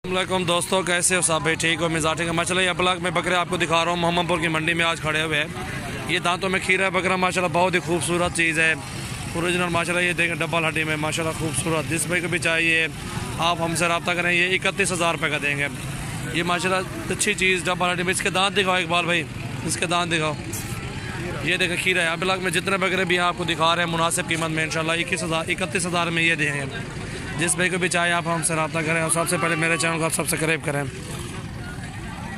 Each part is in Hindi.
अस्सलामुअलैकुम दोस्तों, कैसे हो सब भाई? ठीक हो? मिजाज ठीक है माशाल्लाह। ये ब्लॉग में बकरे आपको दिखा रहा हूँ। मोहम्मदपुर की मंडी में आज खड़े हुए हैं। ये दांतों में खीरा बकरा माशाल्लाह बहुत ही खूबसूरत चीज़ है, ओरिजिनल माशाल्लाह। ये देखें डबल हड्डी में माशाल्लाह खूबसूरत। जिस भाई को भी चाहिए आप हमसे रब्ता करें। ये 31,000 रुपये का देंगे। ये माशाल्लाह अच्छी चीज़ डबल हड्डी में। इसके दांत दिखाओ इकबाल भाई, इसके दांत दिखाओ। ये देखें खीरा है। ब्लॉग में जितने बकरे भी आपको दिखा रहे हैं मुनासिब कीमत में इंशाल्लाह 31,000 में ये देंगे। जिस भाई को भी चाहे आप हमसे रब्ता करें। और सबसे पहले मेरे चैनल को आप सब्सक्राइब करें।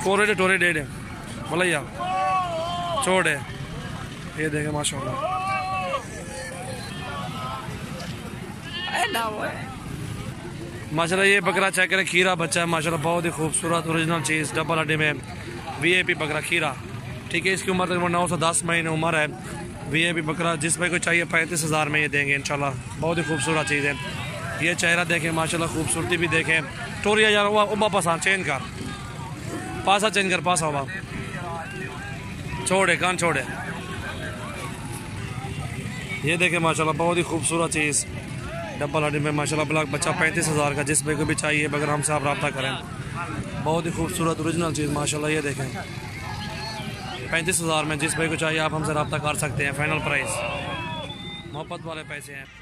फोरे टोरे डेढ़ भैया छोड़े। ये देखें माशाल्लाह माशाल्लाह। ये बकरा चेक करें, खीरा बच्चा है माशाल्लाह, बहुत ही खूबसूरत ओरिजिनल चीज़ डबल हड्डी में VIP बकरा खीरा। ठीक है, इसकी उम्र तकरीबन 9 से 10 महीने उम्र है। VIP बकरा जिस भाई को चाहिए 35,000 में ये देंगे इंशाल्लाह। बहुत ही खूबसूरत चीज़ है। ये चेहरा देखें माशाल्लाह, खूबसूरती भी देखें। टोरिया यार उमा पासा चेंज कर, पासा चेंज कर, पासा हुआ छोड़े कान छोड़े। ये देखें माशाल्लाह बहुत ही खूबसूरत चीज़ डबल हड्डी में माशाल्लाह। ब्लॉक बच्चा 35,000 का। जिस भाई को भी चाहिए बगैर हमसे आप रब्ता करें। बहुत ही खूबसूरत ओरिजिनल चीज़ माशाल्लाह। ये देखें 35,000 में जिस भाई को चाहिए आप हमसे रब्ता कर सकते हैं। फाइनल प्राइस मोहब्बत वाले पैसे हैं।